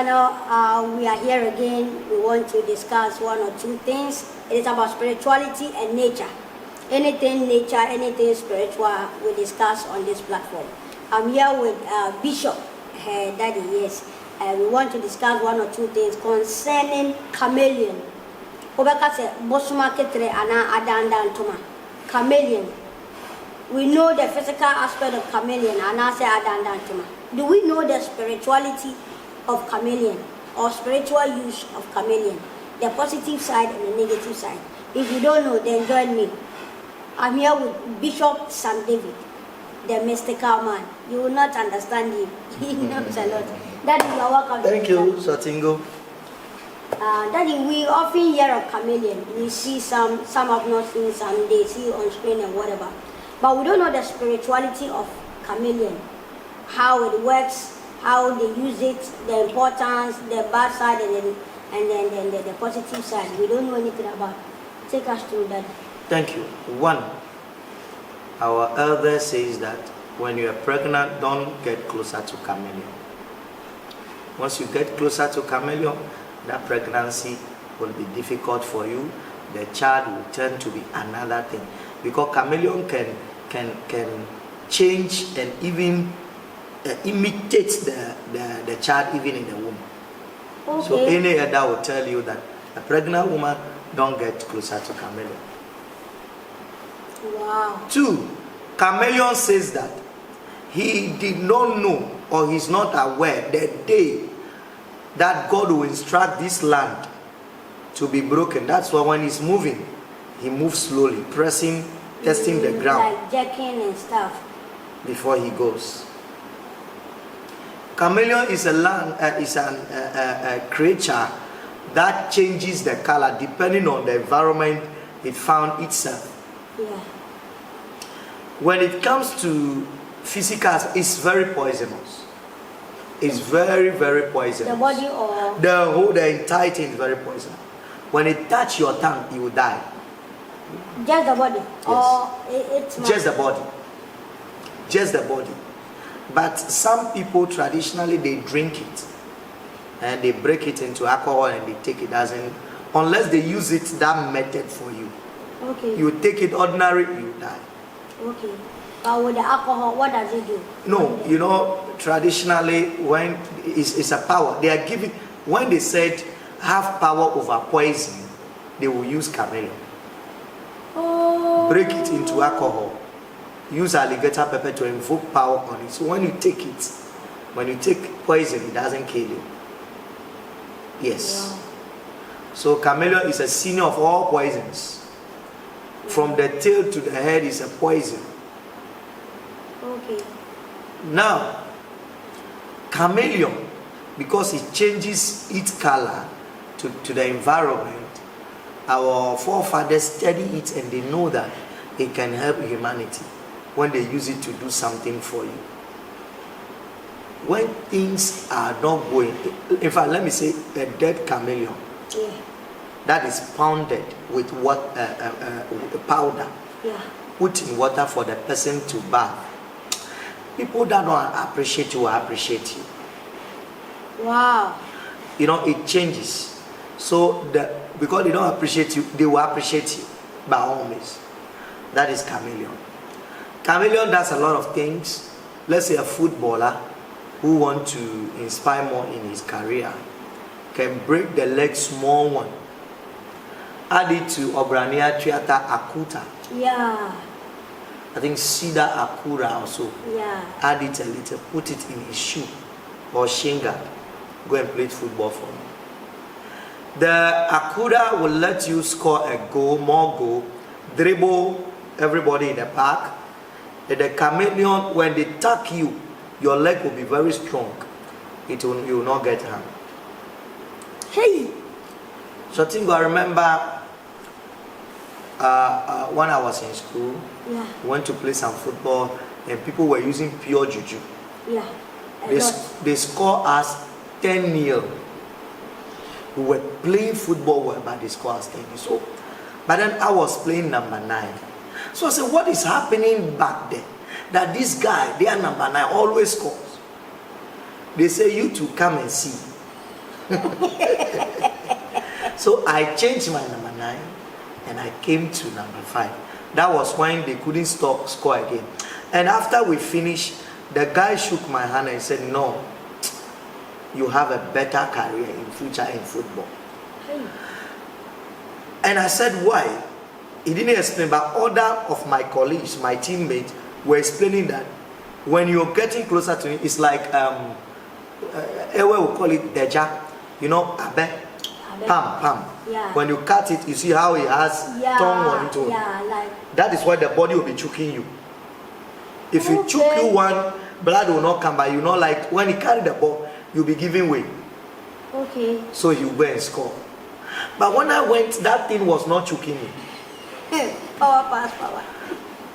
channel. We are here again. We want to discuss one or two things. It is about spirituality and nature. Anything nature, anything spiritual, we discuss on this platform. I'm here with Bishop, her daddy, yes. We want to discuss one or two things concerning chameleon. Chameleon. We know the physical aspect of chameleon, and I say do we know the spirituality of chameleon or spiritual use of chameleon? The positive side and the negative side. If you don't know, then join me. I'm here with Bishop Sam David, the mystical man. You will not understand him. He knows a lot. Daddy, you are welcome. Thank you, Satingo. Daddy, we often hear of chameleon. We see some have not seen some, they see on screen and whatever. But we don't know the spirituality of chameleon, how it works, how they use it, the importance, the bad side, and then the positive side. We don't know anything about it. Take us through that. Thank you. One, our elder says that when you are pregnant, don't get closer to chameleon. Once you get closer to chameleon, that pregnancy will be difficult for you. The child will turn to be another thing, because chameleon can change and even imitate the child even in the womb. Okay. So any elder will tell you that a pregnant woman don't get closer to chameleon. Wow. Two, chameleon says that he did not know or he's not aware the day that God will instruct this land to be broken. That's why when he's moving, he moves slowly, testing the ground. Like jerking and stuff. Before he goes. Chameleon is a creature that changes the color depending on the environment it found itself. Yeah. When it comes to physical, it's very poisonous. It's very, very poisonous. The body or the entire thing is very poisonous. When it touches your tongue, you will die. Just the body? Yes. Or it's just the body. Just the body. But some people traditionally they drink it and they break it into alcohol and they take it unless they use it that method for you. Okay. You take it ordinary, you die. Okay. But with the alcohol, what does it do? No, you know, traditionally when it's a power, they are giving, when they said have power over poison, they will use chameleon. Oh. Break it into alcohol. Use alligator pepper to invoke power on it. So when you take poison, it doesn't kill you. Yes. Wow. So chameleon is a senior of all poisons. From the tail to the head is a poison. Okay. Now, chameleon, because it changes its color to the environment, our forefathers study it and they know that it can help humanity when they use it to do something for you. When things are not going, in fact, let me say a dead chameleon, yeah, that is pounded with what powder, yeah, put in water for the person to bath. People that don't appreciate you will appreciate you. Wow. You know, it changes. So because they don't appreciate you, they will appreciate you by all means. That is chameleon. Chameleon does a lot of things. Let's say a footballer who wants to inspire more in his career can break the leg small one. Add it to Obrania Triata Akuta. Yeah. I think Sida Akura also. Yeah. Add it a little, put it in his shoe or shinga. Go and play football for me. The Akura will let you score a goal, more goal, dribble everybody in the park. And the chameleon, when they attack you, your leg will be very strong. You will not get harmed. Hey! So I think I remember when I was in school, yeah, we went to play some football and people were using pure juju. Yeah. They score us 10-0. We were playing football well, but they score us 10-0. So, but then I was playing number 9. So I said, what is happening back there? That this guy, they are number 9, always scores. They say, you two come and see. So I changed my number 9 and I came to number 5. That was when they couldn't score again. And after we finished, the guy shook my hand and said, no, you have a better career in future in football. And I said, why? He didn't explain, but other of my colleagues, my teammates, were explaining that when you're getting closer to him, it's like, we call it deja, you know, abe, pam. Yeah. When you cut it, you see how it has tongue on it. Yeah, like that is why the body will be choking you. If you choke you one, blood will not come by. You know, like when he carry the ball, you'll be giving way. Okay. So he went and score. But when I went, that thing was not choking me. Power pass power.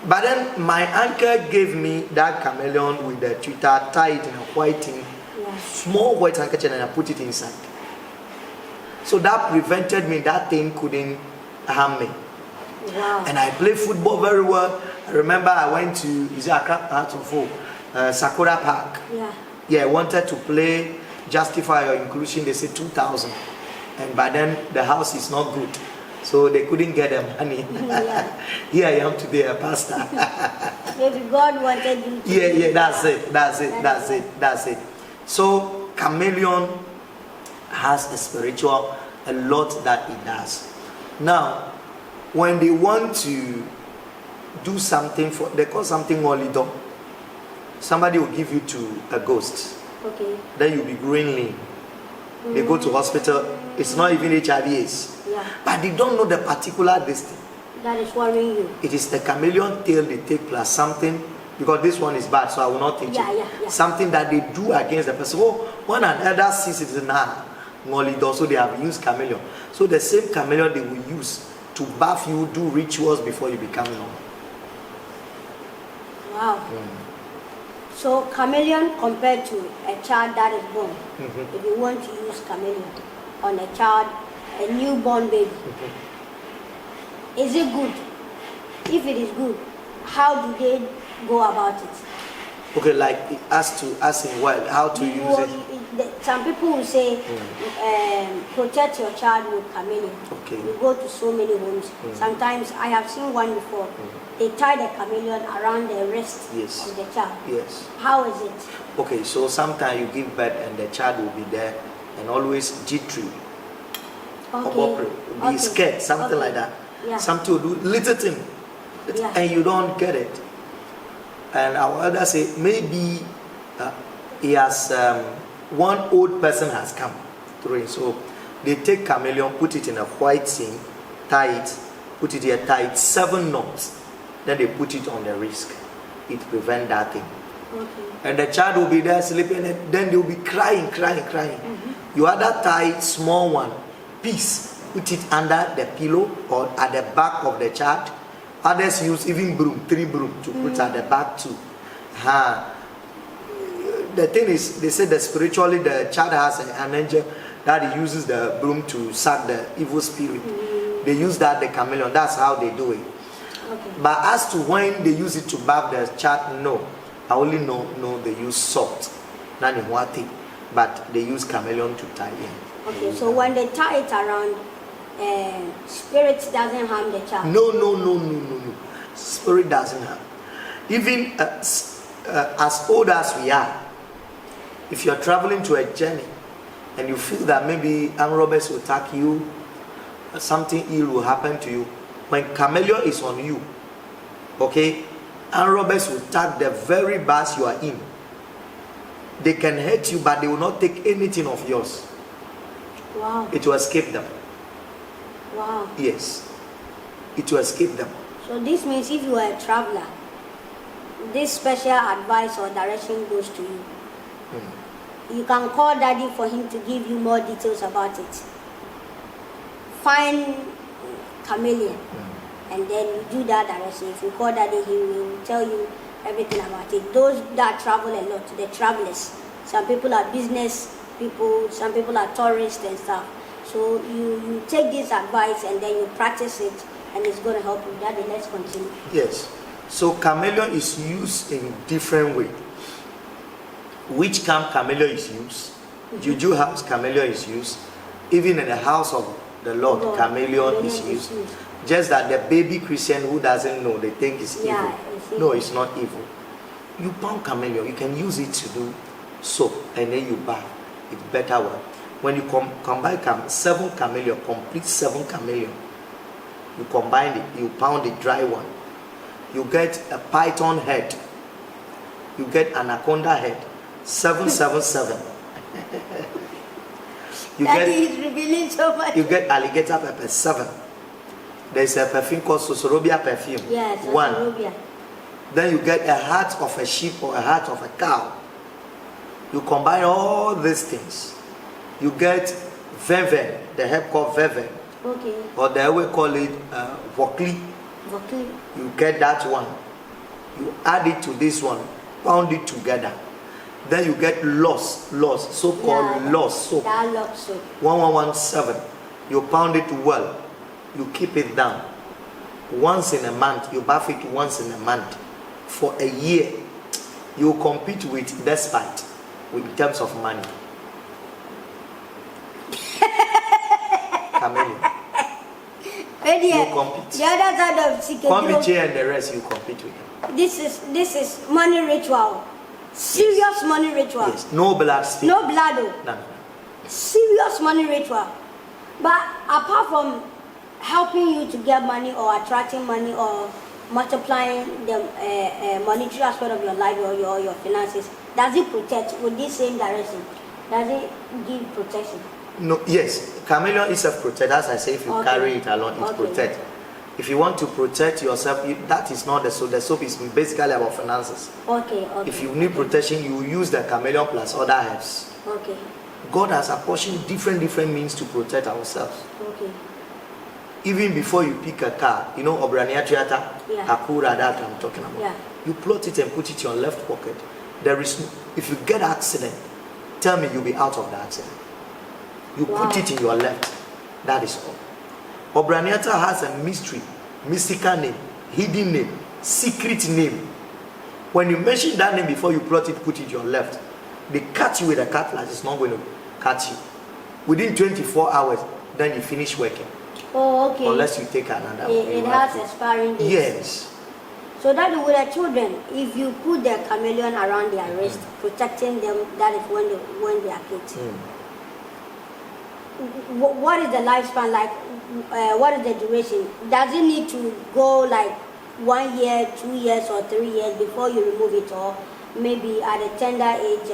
But then my uncle gave me that chameleon with the Twitter tied in a white thing, small white handkerchief, and I put it inside. So that prevented me, that thing couldn't harm me. Wow. And I played football very well. I remember I went to Sakura Park. Yeah, I wanted to play, justify your inclusion. They said 2,000. And by then the house is not good. So they couldn't get the money. Here I am today, a pastor. Maybe God wanted you to. Yeah, that's it. So chameleon has a spiritual, a lot that it does. Now, when they want to do something for, they call something holiday. Somebody will give you to a ghost. Okay. Then you'll be growing lean. They go to hospital. It's not even HIV/AIDS. Yeah. But they don't know the particular distance. That is worrying you. It is the chameleon tail they take plus something, because this one is bad, so I will not teach it. Something that they do against the person. Oh, when an elder sees it, so they have used chameleon. So the same chameleon they will use to bath you, do rituals before you become normal. Wow. So chameleon compared to a child that is born, if you want to use chameleon on a child, a newborn baby, is it good? If it is good, how do they go about it? Okay, like ask in what, how to use it. Some people will say, protect your child with chameleon. Okay. You go to so many homes. Sometimes I have seen one before. They tie the chameleon around the wrist of the child. Yes. How is it? Okay, so sometimes you give birth and the child will be there and always jittery. Be scared, something like that. Yeah. Something will do little thing, and you don't get it. And our elders say maybe he has one old person has come through it. So they take chameleon, put it in a white thing, tie it, put it here, tie it 7 knots. Then they put it on the wrist. It prevents that thing. Okay. And the child will be there sleeping, and then they will be crying. You either tie small one piece, put it under the pillow or at the back of the child. Others use even broom, 3 broom to put at the back too. The thing is, they say that spiritually the child has an angel that he uses the broom to sack the evil spirit. They use that, the chameleon. That's how they do it. Okay. But as to when they use it to bath the child, no. I only know they use salt, not in water, but they use chameleon to tie in. Okay, so when they tie it around, spirit doesn't harm the child. No. Spirit doesn't harm. Even as old as we are, if you're traveling to a journey and you feel that maybe armed robbers will attack you, something ill will happen to you, when chameleon is on you, okay, armed robbers will attack the very bus you are in. They can hurt you, but they will not take anything of yours. Wow. It will escape them. Wow. Yes. It will escape them. So this means if you are a traveler, this special advice or direction goes to you. You can call daddy for him to give you more details about it. Find chameleon and then you do that direction. If you call daddy, he will tell you everything about it. Those that travel a lot, the travelers, some people are business people, some people are tourists and stuff. So you take this advice and then you practice it and it's going to help you. Daddy, let's continue. Yes. So chameleon is used in different ways. Which camp chameleon is used? Juju house, chameleon is used. Even in the house of the Lord, chameleon is used. Just that the baby Christian who doesn't know, they think it's evil. No, it's not evil. You pound chameleon, you can use it to do soap, and then you buy. It's better one. When you combine 7 chameleon, complete 7 chameleon, you combine it, you pound the dry one. You get a python head. You get anaconda head. 777. He's revealing so much. You get alligator pepper 7. There's a perfume called Sosorobia perfume. Yes, 1. Then you get a heart of a sheep or a heart of a cow. You combine all these things. You get verven, the herb called verven. Okay. Or they will call it vokli. Vokli. You get that one. You add it to this one, pound it together. Then you get loss, so-called loss soap. That loss soap. 1117. You pound it well. You keep it down. Once in a month, you bath it once in a month. For a year, you compete with despite in terms of money. Chameleon. You compete. The other side of secret. Combiche and the rest, you compete with them. This is money ritual. Serious money ritual. Yes. No blood still. No blood. No. Serious money ritual. But apart from helping you to get money or attracting money or multiplying the monetary aspect of your life or your finances, does it protect with this same direction? Does it give protection? No. Yes. Chameleon is self-protect. As I say, if you carry it along, it protects. If you want to protect yourself, that is not the soap. The soap is basically about finances. Okay. If you need protection, you use the chameleon plus other herbs. Okay. God has apportioned different means to protect ourselves. Okay. Even before you pick a car, you know Obrania Theatre, Akura, that I'm talking about. Yeah. You plot it and put it in your left pocket. There is no, if you get an accident, tell me you'll be out of the accident. You put it in your left. That is all. Obraniata has a mystical name, hidden name, secret name. When you mention that name before you plot it, put it your left. They cut you with a cutlass, it's not going to cut you. Within 24 hours, then you finish working. Oh, okay. Unless you take another one. It has expiring dates. Yes. So that with the children, if you put the chameleon around their wrist, protecting them, that is when they are kids. What is the lifespan like? What is the duration? Does it need to go like 1 year, 2 years, or 3 years before you remove it, or maybe at a tender age,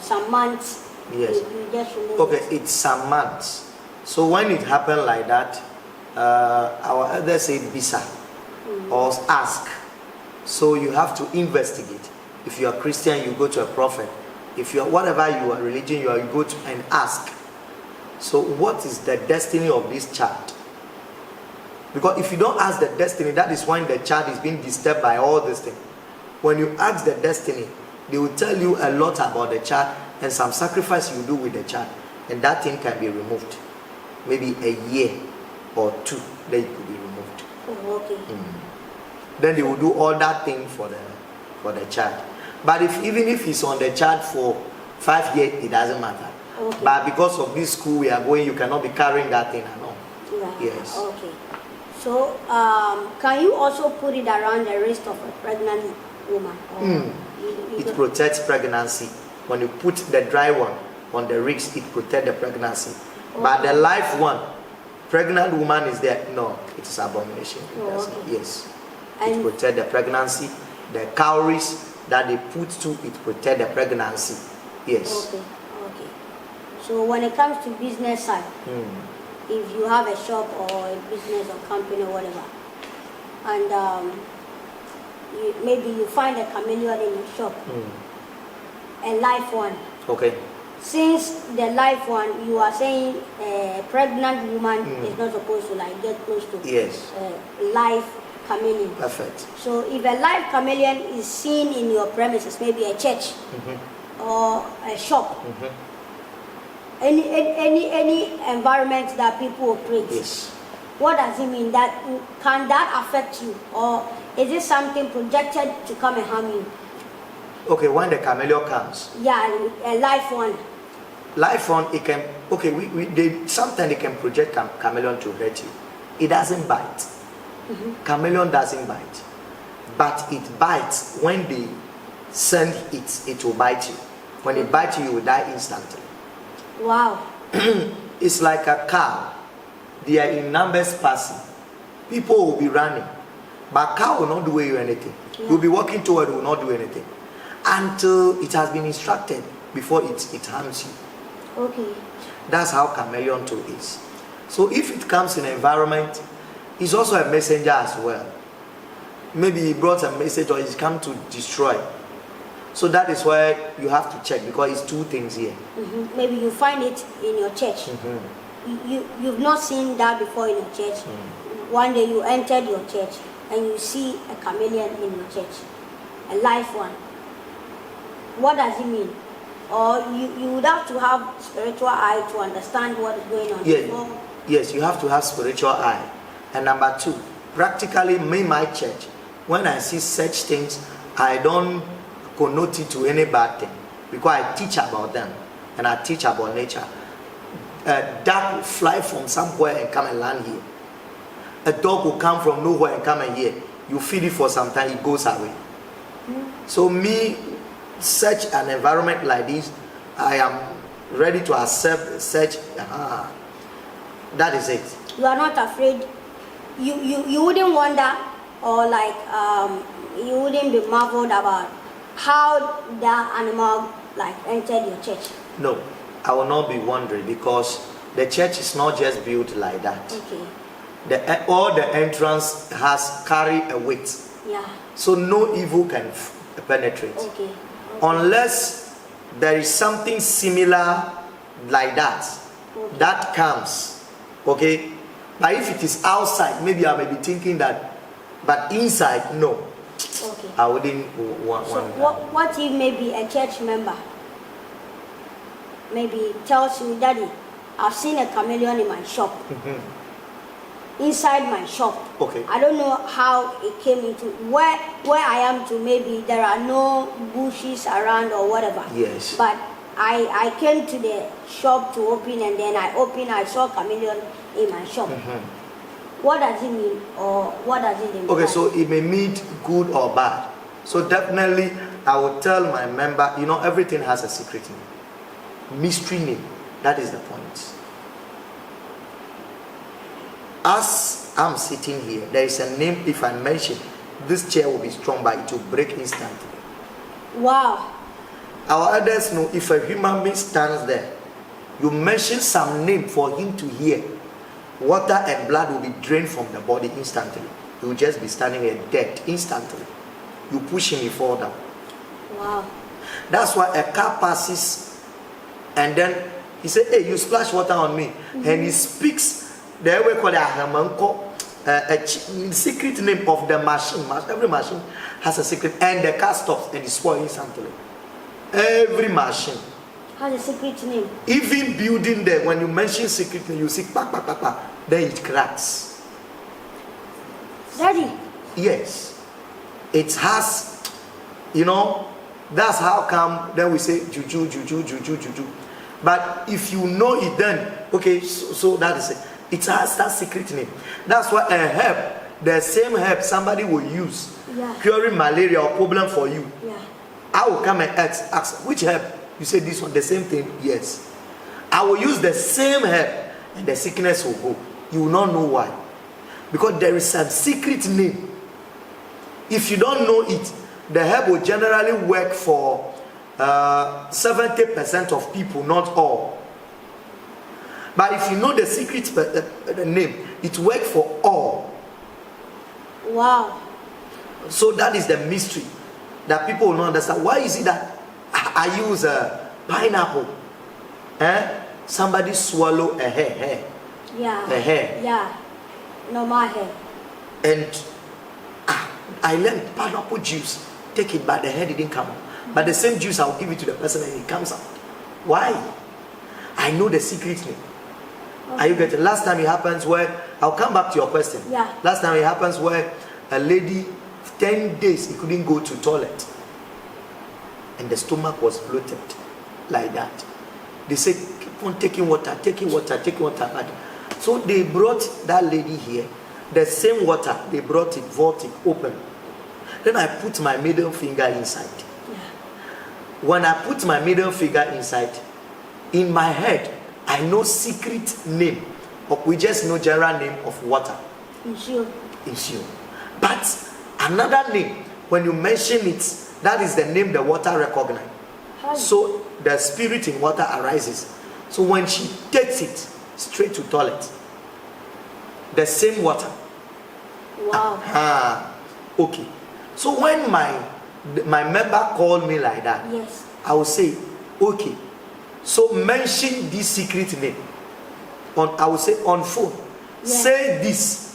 some months? Yes. You just remove Okay, it. it's some months. So when it happened like that, our elders say bisa or ask. So you have to investigate. If you are Christian, you go to a prophet. If you are whatever your religion you are, you go to and ask. So what is the destiny of this child? Because if you don't ask the destiny, that is when the child is being disturbed by all these things. When you ask the destiny, they will tell you a lot about the child and some sacrifice you do with the child, and that thing can be removed. Maybe a year or 2, then it could be removed. Oh, okay. Then they will do all that thing for the child. But even if he's on the child for 5 years, it doesn't matter. Okay. But because of this school we are going, you cannot be carrying that thing along. Right. Yes. Okay. So can you also put it around the wrist of a pregnant woman? It protects pregnancy. When you put the dry one on the wrist, it protects the pregnancy. Okay. But the live one, pregnant woman is there. No, it's abomination. Yes. And it protects the pregnancy. The cowries that they put to it protect the pregnancy. Yes. Okay. So when it comes to business side, if you have a shop or a business or company or whatever, and maybe you find a chameleon in your shop, a live one. Okay. Since the live one, you are saying a pregnant woman is not supposed to get close to live chameleon. Perfect. So if a live chameleon is seen in your premises, maybe a church or a shop, any environment that people operate, what does it mean? That can that affect you, or is it something projected to come and harm you? Okay, when the chameleon comes. Yeah, a live one. Life on, it can, okay, sometimes they can project chameleon to hurt you. It doesn't bite. Chameleon doesn't bite. But it bites when they send it will bite you. When it bites you, you will die instantly. Wow. It's like a cow. They are in numbers passing. People will be running. But cow will not do you anything. Yeah. You'll be walking toward it, will not do anything. Until it has been instructed before it harms you. Okay. That's how chameleon too is. So if it comes in an environment, it's also a messenger as well. Maybe he brought a message or he's come to destroy. So that is why you have to check, because it's two things here. Maybe you find it in your church. You've not seen that before in your church. One day you entered your church and you see a chameleon in your church, a live one. What does it mean? Or you would have to have spiritual eye to understand what is going on. Yeah. Yes, you have to have spiritual eye. And number two, practically in my church, when I see such things, I don't connote it to any bad thing, because I teach about them and I teach about nature. A duck will fly from somewhere and come and land here. A dog will come from nowhere and come and here. You feed it for some time, it goes away. So me, such an environment like this, I am ready to accept such. That is it. You are not afraid. You wouldn't wonder, or like you wouldn't be marveled about how that animal like entered your church. No, I will not be wondering, because the church is not just built like that. Okay. All the entrance has carry a weight. Yeah. So no evil can penetrate. Okay. Unless there is something similar like that, that comes. Okay? But if it is outside, maybe I may be thinking that, but inside, no. Okay. I wouldn't want So that. what if maybe a church member maybe tells you, Daddy, I've seen a chameleon in my shop. Inside my shop. Okay. I don't know how it came into where I am to, maybe there are no bushes around or whatever. Yes. But I came to the shop to open, and then I saw chameleon in my shop. What does it mean, or what does it imply? Okay, so it may mean good or bad. So definitely I will tell my member, everything has a secret name. Mystery name. That is the point. As I'm sitting here, there is a name. If I mention, this chair will be strong, but it will break instantly. Wow. Our elders know, if a human being stands there, you mention some name for him to hear, water and blood will be drained from the body instantly. He will just be standing there dead instantly. You push him, he fall down. Wow. That's why a car passes and then he said, hey, you splash water on me. And he speaks the way called a secret name of the machine. Every machine has a secret, and the car stops and is spoiled instantly. Every machine has a secret name. Even building there, when you mention secret name, you see then it cracks. Daddy. Yes. It has, that's how come then we say juju, juju, juju, juju. But if you know it, then okay, so that is it. It has that secret name. That's why a herb, the same herb somebody will use, curing malaria or problem for you. Yeah. I will come and ask which herb? You say this one, the same thing? Yes. I will use the same herb and the sickness will go. You will not know why. Because there is some secret name. If you don't know it, the herb will generally work for 70% of people, not all. But if you know the secret name, it works for all. Wow. So that is the mystery that people will not understand. Why is it that I use a pineapple? Somebody swallow a hair. Yeah. A hair. Yeah. Normal hair. And I learned pineapple juice. Take it, but the hair didn't come out. But the same juice, I'll give it to the person and it comes out. Why? I know the secret name. Okay. Are you getting? Last time it happens where, I'll come back to your question. Yeah. Last time it happens where a lady, 10 days, he couldn't go to toilet. and the stomach was bloated like that. They said, keep on taking water, taking water, taking water. So they brought that lady here, the same water, they brought it, vaulted, open. Then I put my middle finger inside. Yeah. When I put my middle finger inside, in my head, I know secret name, but we just know general name of water. Insure. But another name, when you mention it, that is the name the water recognizes. So the spirit in water arises. So when she takes it straight to toilet, the same water. Wow. Okay. So when my member called me like that, yes, I will say, okay. So mention this secret name. I will say on phone. Yes. Say this.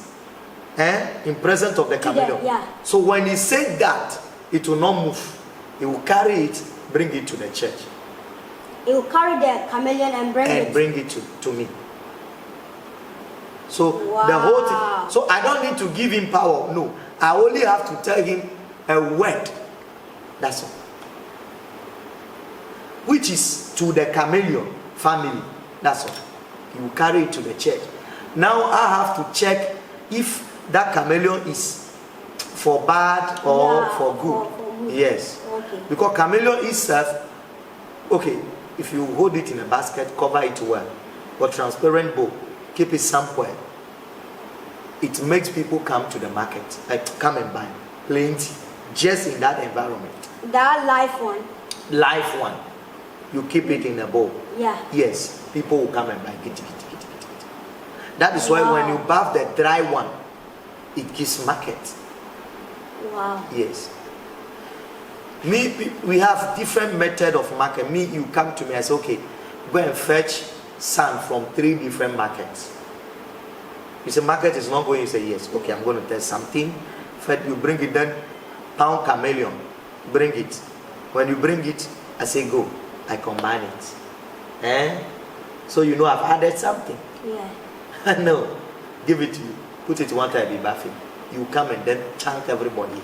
In presence of the chameleon. Yeah. So when he said that, it will not move. He will carry it, bring it to the church. He will carry the chameleon and bring it to me. So wow. the whole thing. So I don't need to give him power. No. I only have to tell him a word. That's all. Which is to the chameleon family. That's all. He will carry it to the church. Now I have to check if that chameleon is for bad or for good. Yes. Okay. Because chameleon itself, okay, if you hold it in a basket, cover it well, or transparent bowl, keep it somewhere. It makes people come to the market, like come and buy plenty, just in that environment. That live one. Live one. You keep it in a bowl. Yeah. Yes, people will come and buy. That is why when you buy the dry one, it gives market. Wow. Yes. We have different method of market. You come to me and say, okay, go and fetch sand from 3 different markets. You say market is not going. You say yes. Okay, I'm going to test something. First, you bring it, then pound chameleon. Bring it. When you bring it, I say go. I combine it. So you know I've added something. Yeah. No, give it to you. Put it one time, be bathing. You come and then chunk everybody.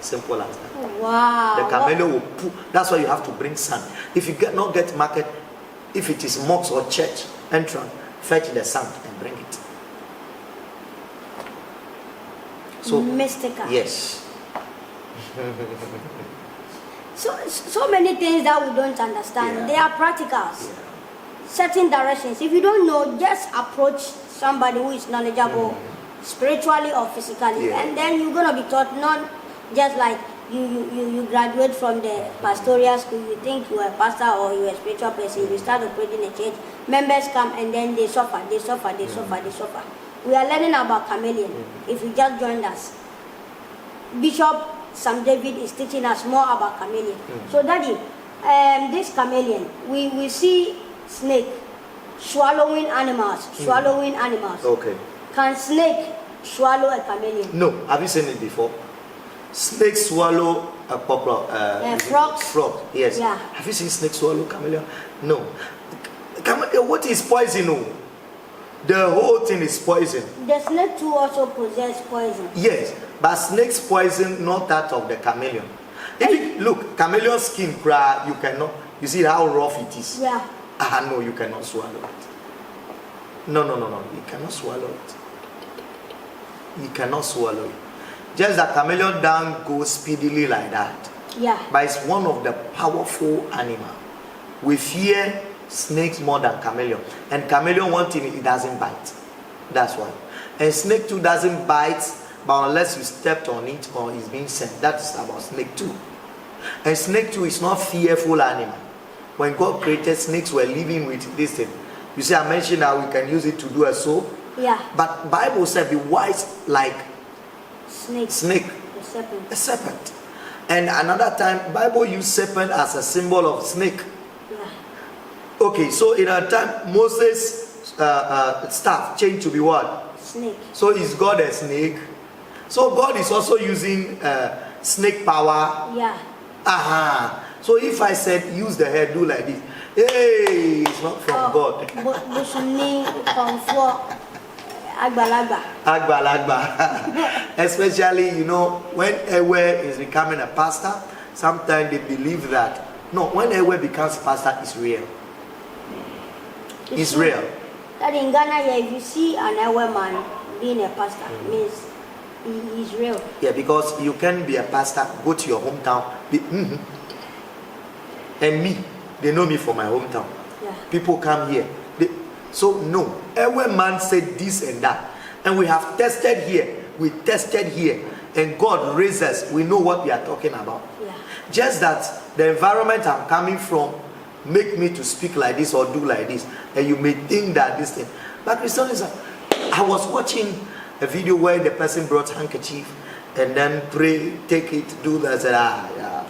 Simple as that. Wow. The chameleon will pull. That's why you have to bring sand. If you not get market, if it is mosque or church entrance, fetch the sand and bring it. So mystical. Yes. So many things that we don't understand. Yeah. They are practicals. Yeah. Certain directions. If you don't know, just approach somebody who is knowledgeable, spiritually or physically, and then you're gonna be taught. Not just like you graduate from the pastoral school, you think you are a pastor or you are a spiritual person, you start operating a church, members come and then they suffer. We are learning about chameleon. If you just joined us, Bishop Sam David is teaching us more about chameleon. So Daddy, this chameleon, we see snake swallowing animals. Okay. Can snake swallow a chameleon? No. Have you seen it before? Snake swallow a frogs. Frog. Yes. Yeah. Have you seen snake swallow chameleon? No. What is poison? No. The whole thing is poison. The snake too also possess poison. Yes, but snake's poison, not that of the chameleon. Look, chameleon skin cry, you cannot. You see how rough it is. Yeah. No, you cannot swallow it. No. You cannot swallow it. You cannot swallow it. Just that chameleon don't go speedily like that. Yeah. But it's one of the powerful animal. We fear snakes more than chameleon. And chameleon, one thing, it doesn't bite. That's why. And snake too doesn't bite, but unless you stepped on it or it's being sent. That's about snake too. And snake too is not fearful animal. When God created, snakes were living with this thing. You see, I mentioned that we can use it to do a soap. Yeah. But Bible said be wise like snake. A serpent. And another time, Bible used serpent as a symbol of snake. Yeah. Okay, so in a time, Moses' staff changed to be what? Snake. So is God a snake? So God is also using snake power. Yeah. So if I said use the hair, do like this, hey, it's not from God. Agbalagba. Especially, when Ewe is becoming a pastor, sometimes they believe that no, when Ewe becomes pastor, it's real. It's real. That in Ghana, yeah, if you see an Ewe man being a pastor, means he is real. Yeah, because you can be a pastor, go to your hometown, and me, they know me from my hometown. Yeah. People come here. So no, every man said this and that. And we have tested here, we tested here, and God raised us. We know what we are talking about. Yeah. Just that the environment I'm coming from make me to speak like this or do like this. And you may think that this thing. But Christianism, I was watching a video where the person brought handkerchief and then pray, take it, do that. I said, yeah.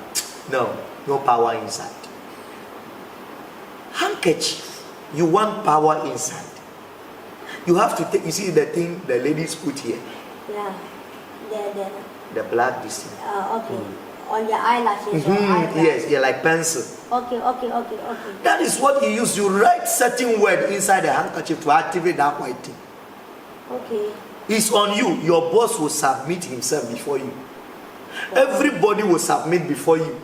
No power inside. Handkerchief, you want power inside. You have to take, you see the thing the ladies put here. Yeah. The black this thing. Okay. On your eyelashes or eyebrows. Yes, yeah, like pencil. Okay. That is what you use. You write certain word inside the handkerchief to activate that white thing. Okay. It's on you. Your boss will submit himself before you. Everybody will submit before you.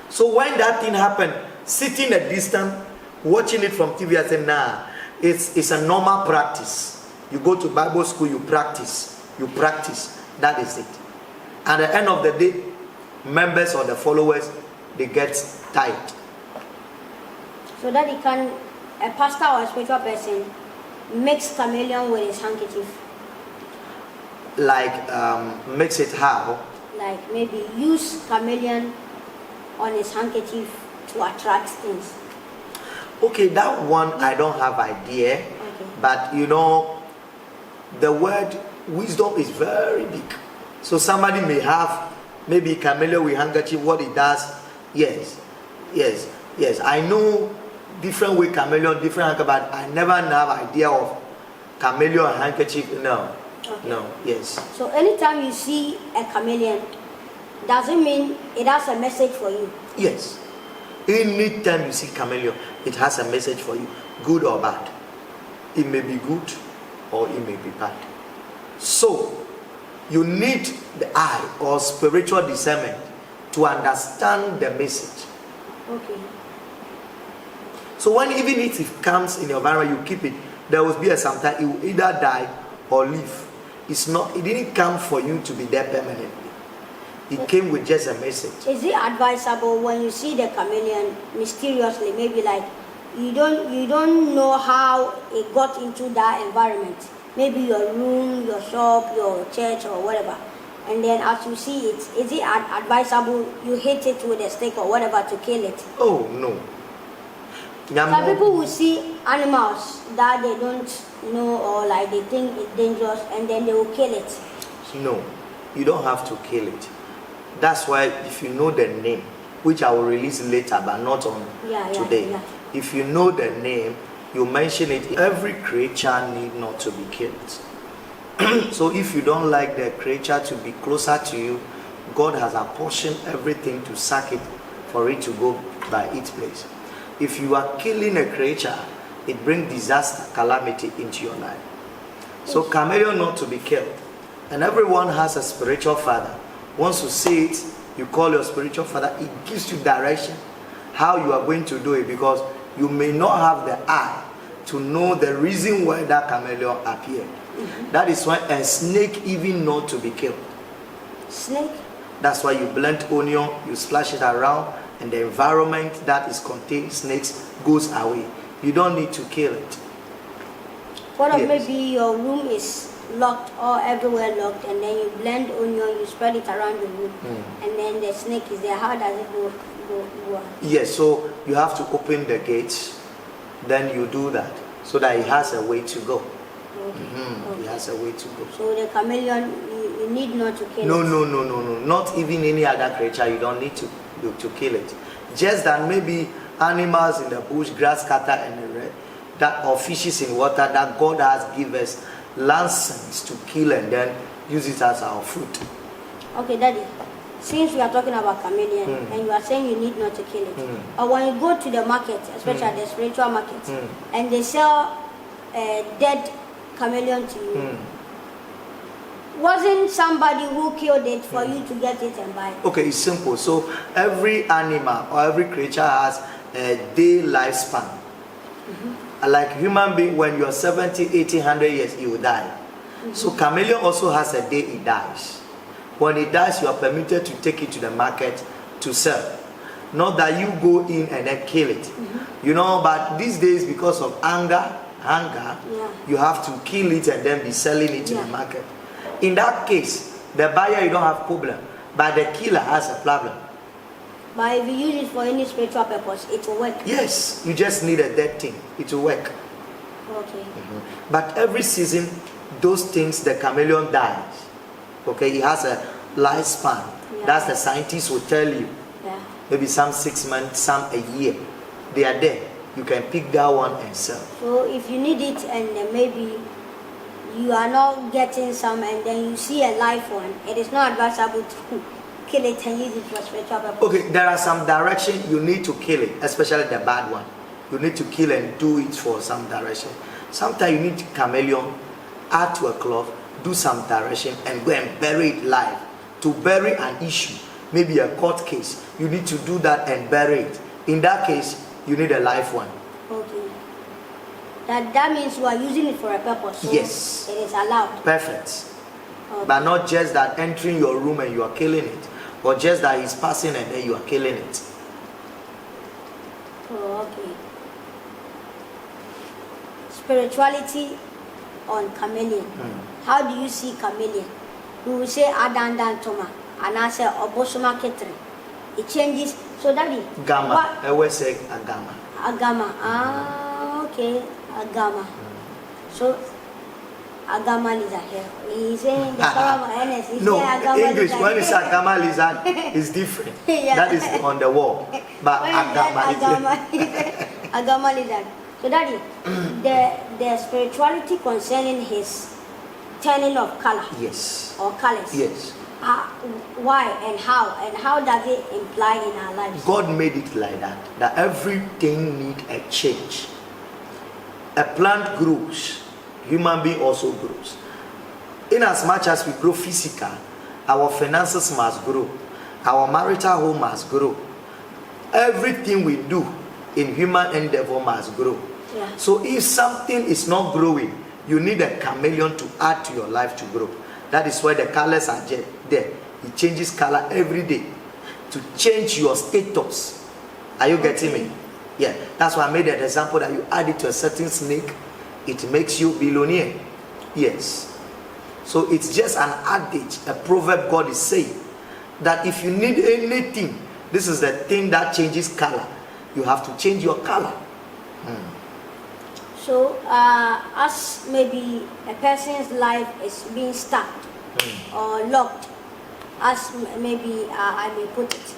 So when that thing happened, sitting at distance, watching it from TV, I said, nah, it's a normal practice. You go to Bible school, you practice. That is it. At the end of the day, members or the followers, they get tired. So that a pastor or a spiritual person mix chameleon with his handkerchief. Like mix it how? Like maybe use chameleon on his handkerchief to attract things. Okay, that one I don't have idea. Okay. But you know, the word wisdom is very big. So somebody may have maybe chameleon with handkerchief, what it does. Yes. I know different way chameleon, different handkerchief, but I never have idea of chameleon and handkerchief. No. Okay. No, yes. So anytime you see a chameleon, does it mean it has a message for you? Yes. Anytime you see chameleon, it has a message for you, good or bad. It may be good or it may be bad. So you need the eye or spiritual discernment to understand the message. Okay. So when even if it comes in your environment, you keep it. There will be a sometime it will either die or live. It didn't come for you to be there permanently. It came with just a message. Is it advisable when you see the chameleon mysteriously, maybe like you don't know how it got into that environment? Maybe your room, your shop, your church or whatever. And then as you see it, is it advisable you hit it with a stick or whatever to kill it? Oh no. Some people will see animals that they don't know or like they think it's dangerous and then they will kill it. No, you don't have to kill it. That's why if you know the name, which I will release later but not on today. Yeah. If you know the name, you mention it. Every creature need not to be killed. So if you don't like the creature to be closer to you, God has apportioned everything to sack it for it to go by its place. If you are killing a creature, it brings disaster, calamity into your life. So chameleon not to be killed. And everyone has a spiritual father. Once you see it, you call your spiritual father. It gives you direction how you are going to do it, because you may not have the eye to know the reason why that chameleon appeared. Mm-hmm. That is why a snake even not to be killed. Snake? That's why you blend onion, you splash it around, and the environment that is contained snakes goes away. You don't need to kill it. What if maybe your room is locked or everywhere locked, and then you blend onion, you spread it around the room, and then the snake is there? How does it go? Yes, so you have to open the gates, then you do that, so that it has a way to go. Okay. It has a way to go. So the chameleon, you need not to kill it? No. Not even any other creature, you don't need to kill it. Just that maybe animals in the bush, grass cutter and that, or fishes in water that God has given us license to kill and then use it as our food. Okay, Daddy. Since we are talking about chameleon and you are saying you need not to kill it, or when you go to the market, especially the spiritual market, and they sell dead chameleon to you, wasn't somebody who killed it for you to get it and buy it. Okay, it's simple. So every animal or every creature has a day lifespan. Like human being, when you're 70, 80, 100 years, you will die. So chameleon also has a day it dies. When it dies, you are permitted to take it to the market to sell. Not that you go in and then kill it. You know, but these days, because of hunger, you have to kill it and then be selling it to the market. In that case, the buyer, you don't have problem, but the killer has a problem. But if you use it for any spiritual purpose, it will work. Yes, you just need a dead thing. It will work. Okay. But every season, those things, the chameleon dies. Okay, it has a lifespan. That's the scientists will tell you. Maybe some 6 months, some a year. They are there. You can pick that one and sell. So if you need it and maybe you are not getting some and then you see a live one, it is not advisable to kill it and use it for spiritual purpose. Okay, there are some direction you need to kill it, especially the bad one. You need to kill and do it for some direction. Sometimes you need chameleon, add to a cloth, do some direction and go and bury it live. To bury an issue, maybe a court case, you need to do that and bury it. In that case, you need a live one. Okay. That means you are using it for a purpose. So yes. It is allowed. Perfect. Okay. But not just that entering your room and you are killing it. Or just that he's passing and then you are killing it. Oh, okay. Spirituality on chameleon. How do you see chameleon? We will say Adandantoma and I say Obosoma Ketri. It changes. So that is Gamma. I always say Agama. Agama. Ah, okay. Agama. So Agama lizard here. He's saying the power of NS. No, English, when you say Agama lizard, it's different. That is on the wall. But Agama lizard. So that is the spirituality concerning his turning of color. Yes. Or colors. Yes. Why and how does it imply in our lives? God made it like that. That everything need a change. A plant grows, human being also grows. In as much as we grow physical, our finances must grow, our marital home must grow. Everything we do in human endeavor must grow. Yeah. So if something is not growing, you need a chameleon to add to your life to grow. That is why the colors are there. It changes color every day to change your status. Are you getting me? Yeah. That's why I made an example that you add it to a certain snake, it makes you billionaire. Yes. So it's just an adage, a proverb God is saying that if you need anything, this is the thing that changes color. You have to change your color. So, as maybe a person's life is being stuck or locked, as maybe I may put it,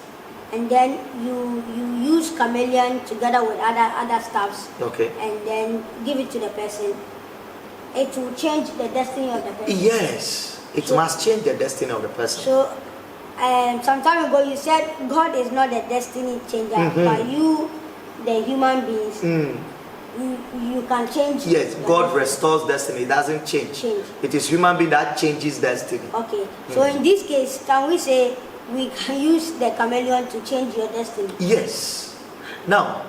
and then you use chameleon together with other stuffs, okay, and then give it to the person, it will change the destiny of the person. Yes, it must change the destiny of the person. So, some time ago you said God is not the destiny changer, but you, the human beings. You can change. Yes, God restores destiny. It doesn't change. It is human being that changes destiny. Okay. So in this case, can we say we can use the chameleon to change your destiny? Yes. Now,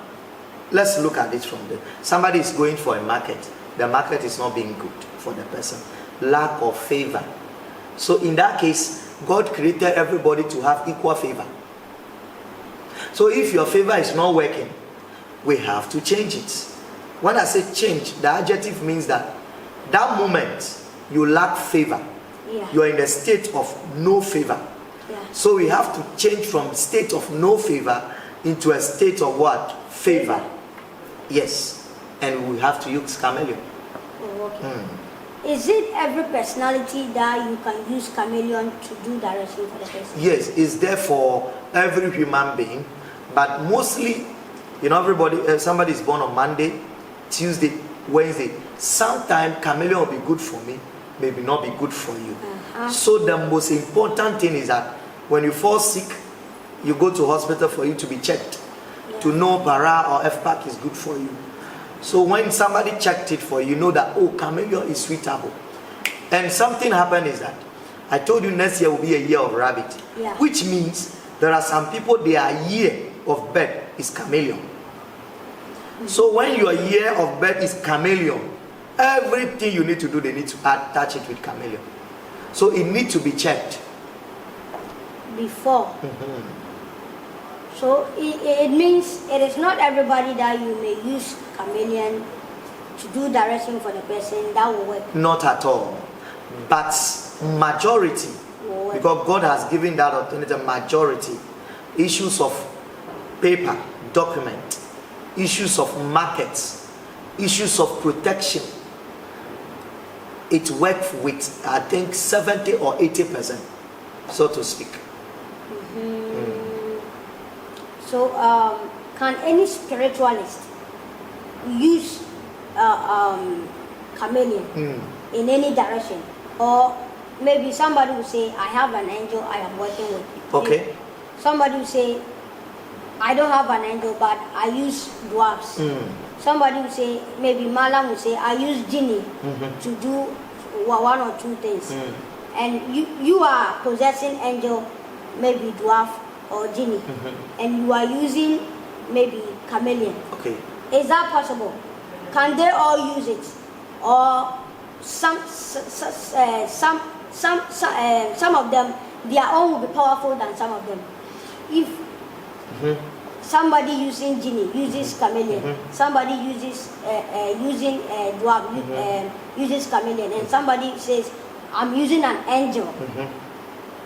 let's look at it from there. Somebody is going for a market. The market is not being good for the person. Lack of favor. So in that case, God created everybody to have equal favor. So if your favor is not working, we have to change it. When I say change, the adjective means that moment you lack favor. Yeah. You are in a state of no favor. Yeah. So we have to change from state of no favor into a state of what? Favor. Yes. And we have to use chameleon. Oh, okay. Is it every personality that you can use chameleon to do direction for the person? Yes, it's there for every human being, but mostly, you know, everybody, somebody is born on Monday, Tuesday, Wednesday. Sometimes chameleon will be good for me, maybe not be good for you. So the most important thing is that when you fall sick, you go to hospital for you to be checked, to know para or FPAC is good for you. So when somebody checked it for you, know that, oh, chameleon is suitable. And something happened is that I told you next year will be a year of rabbit. Yeah. Which means there are some people, their year of birth is chameleon. So when your year of birth is chameleon, everything you need to do, they need to attach it with chameleon. So it needs to be checked. Before. So it means it is not everybody that you may use chameleon to do direction for the person that will work. Not at all. But majority, because God has given that authority, majority, issues of paper, document, issues of markets, issues of protection, it works with, I think, 70 or 80%, so to speak. So can any spiritualist use chameleon in any direction? Or maybe somebody will say, I have an angel I am working with. Okay. Somebody will say, I don't have an angel, but I use dwarfs. Somebody will say, maybe Malam will say, I use genie to do one or two things. And you are possessing angel, maybe dwarf or genie, and you are using maybe chameleon. Okay. Is that possible? Can they all use it? Or some of them, their own will be powerful than some of them. If somebody using genie uses chameleon, somebody uses using dwarf uses chameleon, and somebody says, I'm using an angel,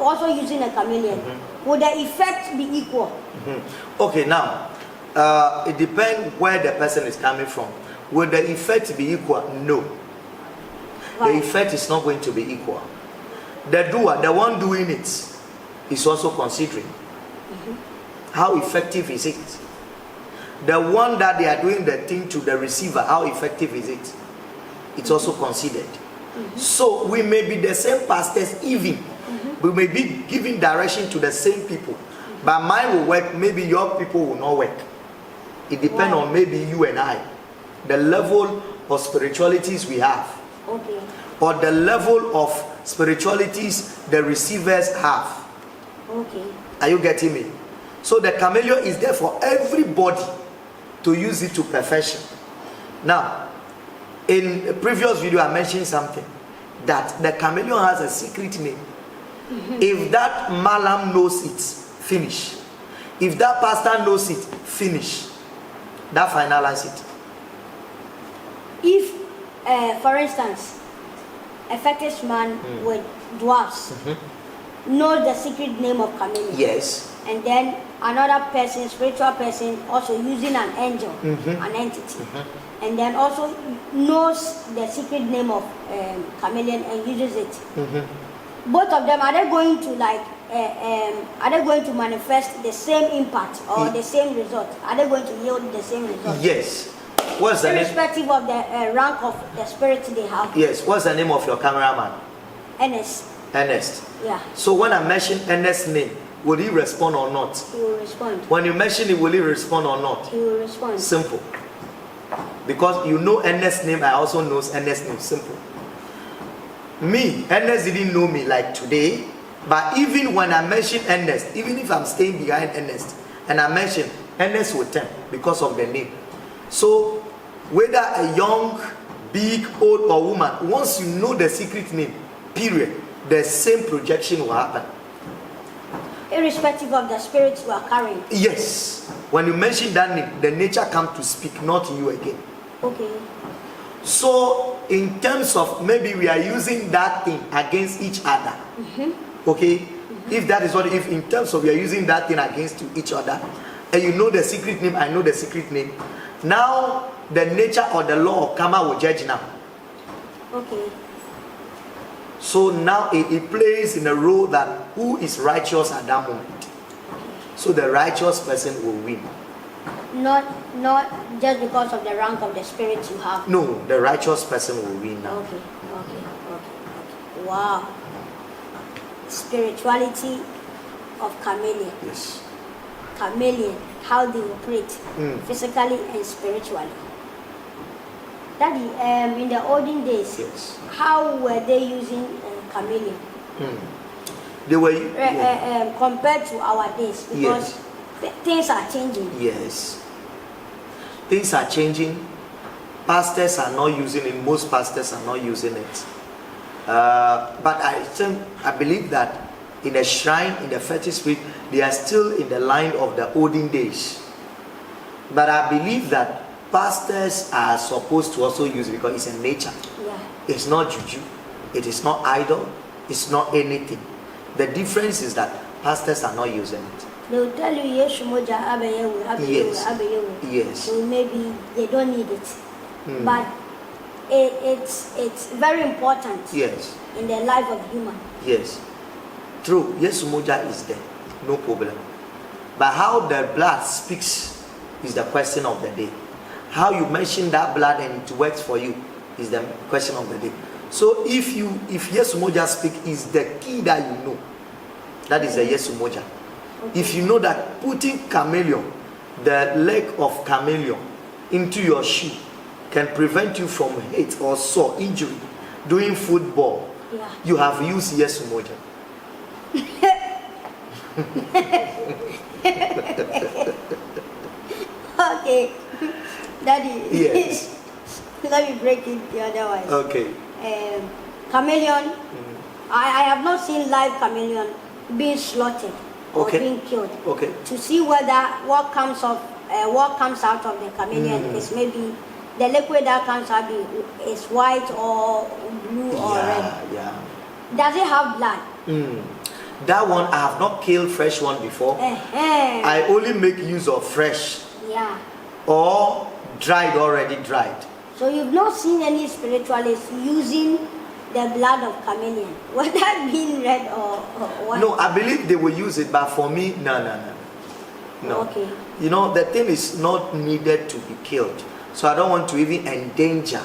also using a chameleon, would the effect be equal? Okay, now it depends where the person is coming from. Will the effect be equal? No. Right. The effect is not going to be equal. The doer, the one doing it, is also considering how effective is it. The one that they are doing the thing to the receiver, how effective is it? It's also considered. So we may be the same pastors even. We may be giving direction to the same people. But mine will work, maybe your people will not work. It depends on maybe you and I. The level of spiritualities we have. Okay. Or the level of spiritualities the receivers have. Okay. Are you getting me? So the chameleon is there for everybody to use it to perfection. Now, in a previous video I mentioned something, that the chameleon has a secret name. If that malam knows it, finish. If that pastor knows it, finish. That finalizes it. If, for instance, a fetish man with dwarfs knows the secret name of chameleon. Yes. And then another person, spiritual person, also using an angel, an entity, and then also knows the secret name of chameleon and uses it. Both of them, are they going to are they going to manifest the same impact or the same result? Are they going to yield the same result? Yes. What's the name? Irrespective of the rank of the spirit they have. Yes. What's the name of your cameraman? Ernest. Ernest. Yeah. So when I mention Ernest's name, will he respond or not? He will respond. When you mention it, will he respond or not? He will respond. Simple. Because you know Ernest's name, I also know Ernest's name. Simple. Me, Ernest didn't know me like today, but even when I mention Ernest, even if I'm staying behind Ernest, and I mention Ernest will turn because of the name. So whether a young, big, old or woman, once you know the secret name, period, the same projection will happen. Irrespective of the spirits you are carrying. Yes. When you mention that name, the nature comes to speak, not you again. Okay. So in terms of maybe we are using that thing against each other. Okay? If that is what, if in terms of we are using that thing against each other, and you know the secret name, I know the secret name. Now the nature or the law of karma will judge now. Okay. So now it plays in a role that who is righteous at that moment. So the righteous person will win. Not just because of the rank of the spirit you have. No, the righteous person will win now. Okay. Wow. Spirituality of chameleon. Yes. Chameleon, how they operate physically and spiritually. Daddy, in the olden days, Yes. how were they using chameleon? They were compared to our days, because things are changing. Yes, things are changing. Pastors are not using it. Most pastors are not using it. But I believe that in the shrine, in the fetish spirit, they are still in the line of the olden days. But I believe that pastors are supposed to also use it, because it's a nature. Yeah. It's not juju. It is not idol. It's not anything. The difference is that pastors are not using it. They will tell you, yes, moja abeyewu, abeyewu, Yes. abeyewu. Yes. So maybe they don't need it. But it's very important. Yes. In the life of human. Yes. True. Yes, moja is there. No problem. But how the blood speaks is the question of the day. How you mention that blood and it works for you is the question of the day. So if yes moja speak is the key that you know, that is the yes moja. Okay. If you know that putting chameleon, the leg of chameleon, into your shoe can prevent you from hate or sore injury doing football, you have used yes moja. Okay, Daddy. Yes. Let me break it the other way. Okay. Chameleon. I have not seen live chameleon being slaughtered or being killed. Okay. To see whether what comes out of the chameleon is maybe the liquid that comes out is white or blue or red. Yeah. Does it have blood? That one I have not killed fresh one before. I only make use of fresh. Yeah. Or already dried. So you've not seen any spiritualists using the blood of chameleon, whether that being red or what? No, I believe they will use it, but for me, no. Okay. You know, the thing is not needed to be killed. So I don't want to even endanger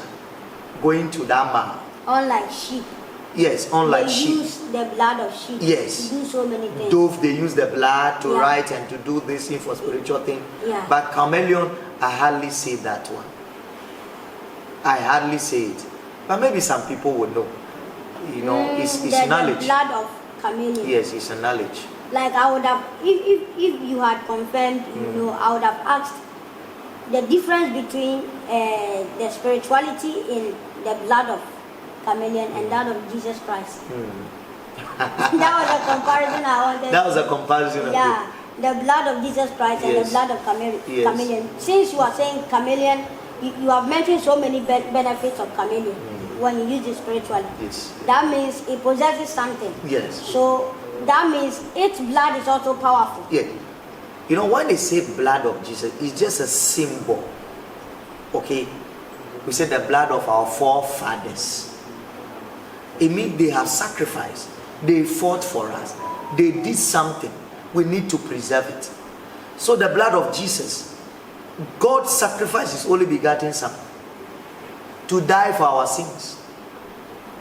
going to that man. Unlike sheep. Yes, unlike they sheep. They use the blood of sheep yes. to do so many things. Dove, they use the blood to write and to do this thing for spiritual thing. Yeah. But chameleon, I hardly say that one. I hardly say it. But maybe some people would know. You know, it's knowledge. The blood of chameleon. Yes, it's a knowledge. Like I would have, if you had confirmed, you know, I would have asked the difference between the spirituality in the blood of chameleon and that of Jesus Christ. That was a comparison I wanted. That was a comparison. Yeah, the blood of Jesus Christ and the blood of chameleon. Since you are saying chameleon, you have mentioned so many benefits of chameleon when you use it spiritually. Yes. That means it possesses something. Yes. So that means its blood is also powerful. Yeah. You know, when they say blood of Jesus, it's just a symbol. Okay? We say the blood of our forefathers. It means they have sacrificed. They fought for us. They did something. We need to preserve it. So the blood of Jesus, God sacrificed his only begotten Son to die for our sins.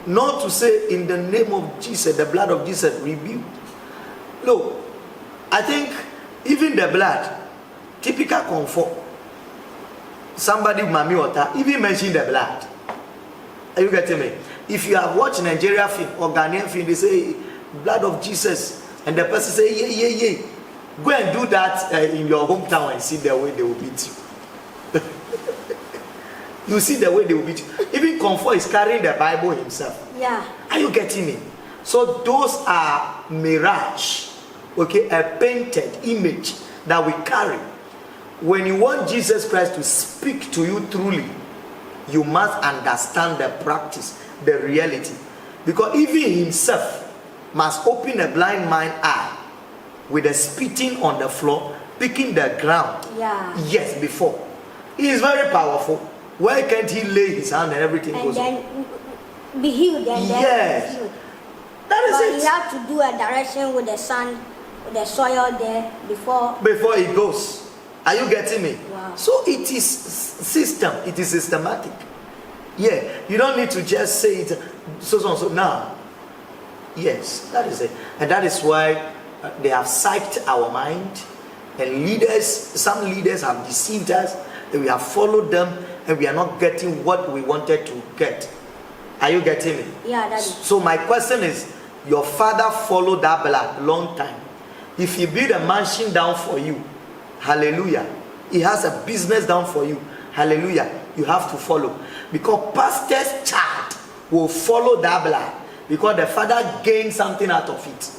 Not to say in the name of Jesus, the blood of Jesus rebuke. Look, I think even the blood, typical comfort. Somebody, Mami Ota, even mentioned the blood. Are you getting me? If you have watched Nigeria film or Ghanaian film, they say blood of Jesus, and the person say yeah. Go and do that in your hometown and see the way they will beat you. You see the way they will beat you. Even Comfort is carrying the Bible himself. Yeah. Are you getting me? So those are mirage, okay, a painted image that we carry. When you want Jesus Christ to speak to you truly, you must understand the practice, the reality. Because even himself must open a blind man's eye with a spitting on the floor, picking the ground. Yeah. Yes, before. He is very powerful. Why can't he lay his hand and everything and goes then on? Be healed and yes. then be healed. That is but it. He had to do a direction with the sun, with the soil there before he goes. Are you getting me? Wow. So it is system. It is systematic. Yeah. You don't need to just say it so. Now. Yes, that is it. And that is why they have psyched our mind. And some leaders have deceived us. And we have followed them. And we are not getting what we wanted to get. Are you getting me? Yeah, that is. So my question is, Your father followed that blood long time. If he build a mansion down for you, hallelujah. He has a business down for you, hallelujah. You have to follow, because pastor's child will follow that blood, because the father gained something out of it.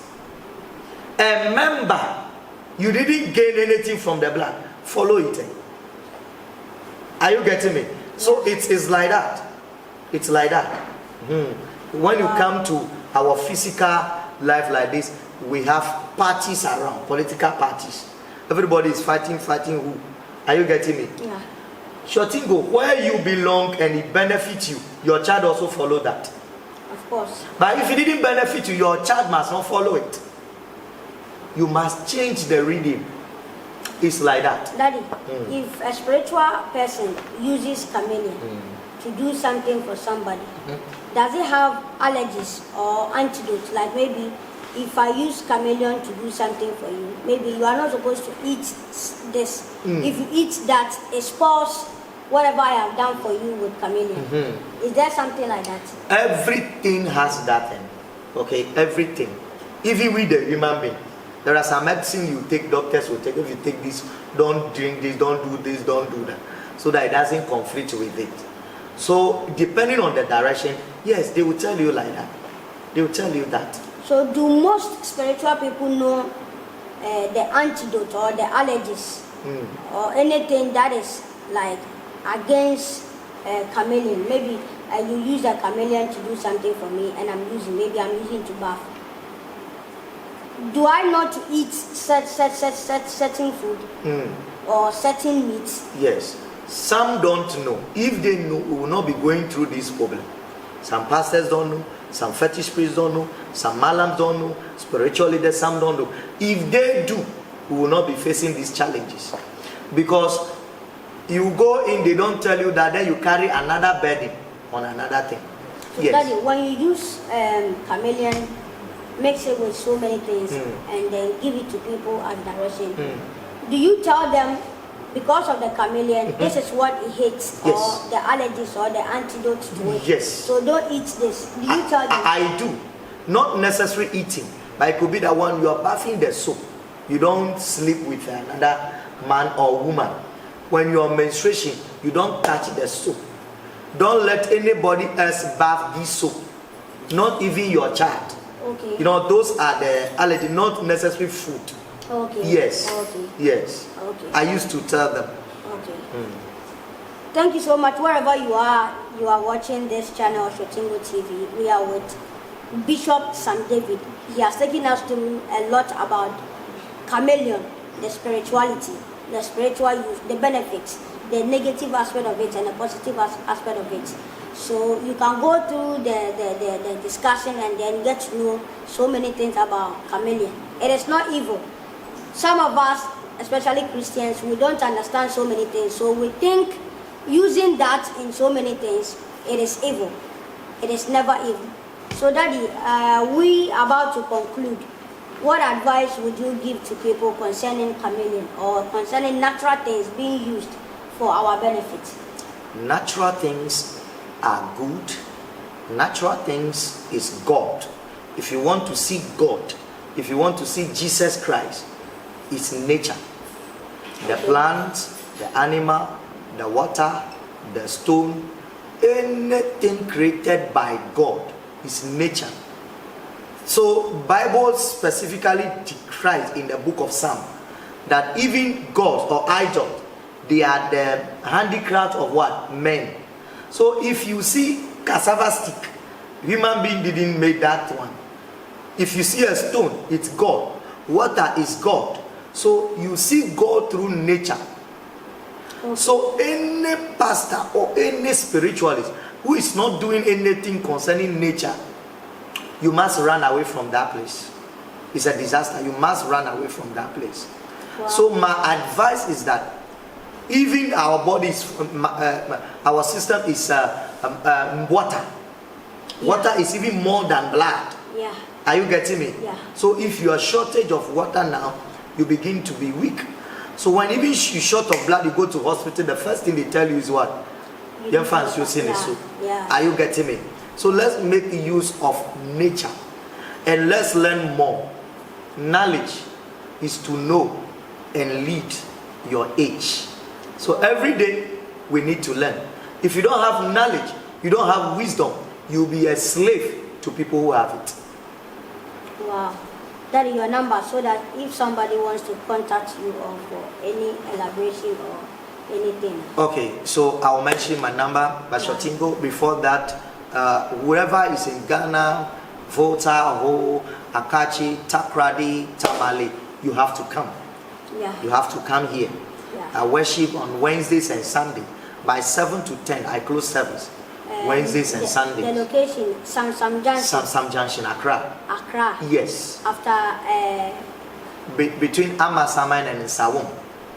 And remember, you didn't gain anything from the blood. Follow it. Are you getting me? So it is like that. It's like that. When you come to our physical life like this, we have parties around, political parties. Everybody is fighting who? Are you getting me? Yeah. Sure thing go, where you belong and it benefits you, your child also follow that. Of course. But if it didn't benefit you, your child must not follow it. You must change the reading. It's like that. Daddy, if a spiritual person uses chameleon to do something for somebody, does it have allergies or antidotes? Like maybe if I use chameleon to do something for you, maybe you are not supposed to eat this. If you eat that, it spoils whatever I have done for you with chameleon. Is there something like that? Everything has that thing. Okay, everything. Even with the human being. There are some medicine you take, doctors will take. If you take this, don't drink this, don't do this, don't do that. So that it doesn't conflict with it. So depending on the direction, yes, they will tell you like that. They will tell you that. So do most spiritual people know the antidote or the allergies or anything that is like against chameleon? Maybe you use a chameleon to do something for me and I'm using to bath. Do I not to eat certain food or certain meats? Yes. Some don't know. If they know, we will not be going through this problem. Some pastors don't know. Some fetish priests don't know. Some malams don't know. Spiritual leaders, some don't know. If they do, we will not be facing these challenges. Because you go in, they don't tell you that, then you carry another burden on another thing. So yes. Daddy, when you use chameleon, mix it with so many things and then give it to people as direction, do you tell them, because of the chameleon, this is what it hates, yes, or the allergies or the antidotes to it? Yes. So don't eat this. Do you tell them? I do. Not necessarily eating, but it could be that one you are bathing the soap. You don't sleep with another man or woman. When you are menstruation, you don't touch the soap. Don't let anybody else bath this soap. Not even your child. Okay. You know, those are the allergy, not necessarily food. Okay. Yes. Okay. Yes. Okay. I used to tell them. Okay. Thank you so much. Wherever you are watching this channel, Shotingo TV. We are with Bishop Sam David. He has taken us through a lot about chameleon, the spirituality, the spiritual use, the benefits, the negative aspect of it, and the positive aspect of it. So you can go through the discussion and then get to know so many things about chameleon. It is not evil. Some of us, especially Christians, we don't understand so many things. So we think using that in so many things, it is evil. It is never evil. So Daddy, we are about to conclude. What advice would you give to people concerning chameleon or concerning natural things being used for our benefit? Natural things are good. Natural things is God. If you want to see God, if you want to see Jesus Christ, it's nature. The plant, the animal, the water, the stone, anything created by God is nature. So Bible specifically decries in the book of Saam that even gods or idols, they are the handicraft of what? Men. So if you see cassava stick, human being didn't make that one. If you see a stone, it's God. Water is God. So you see God through nature. Okay. So any pastor or any spiritualist who is not doing anything concerning nature, you must run away from that place. It's a disaster. You must run away from that place. Wow. So my advice is that even our bodies, our system is water. Yeah. Water is even more than blood. Yeah. Are you getting me? Yeah. So if you are shortage of water now, you begin to be weak. So when even you short of blood, you go to hospital, the first thing they tell you is what? Young fans, you see this. Yeah. Are you getting me? So let's make use of nature. And let's learn more. Knowledge is to know and lead your age. So every day we need to learn. If you don't have knowledge, you don't have wisdom, you'll be a slave to people who have it. Wow. That is your number, so that if somebody wants to contact you or for any elaboration or anything. Okay, so I'll mention my number, but Shotingo, before that, whoever is in Ghana, Volta, Ho, Akachi, Takrady, Tamale, you have to come. Yeah. You have to come here. Yeah. I worship on Wednesdays and Sunday. By 7 to 10, I close service. Wednesdays and Sundays. The location, Saam Junction. Saam Junction, Accra. Accra. Yes. After Between Amasaman and Saam.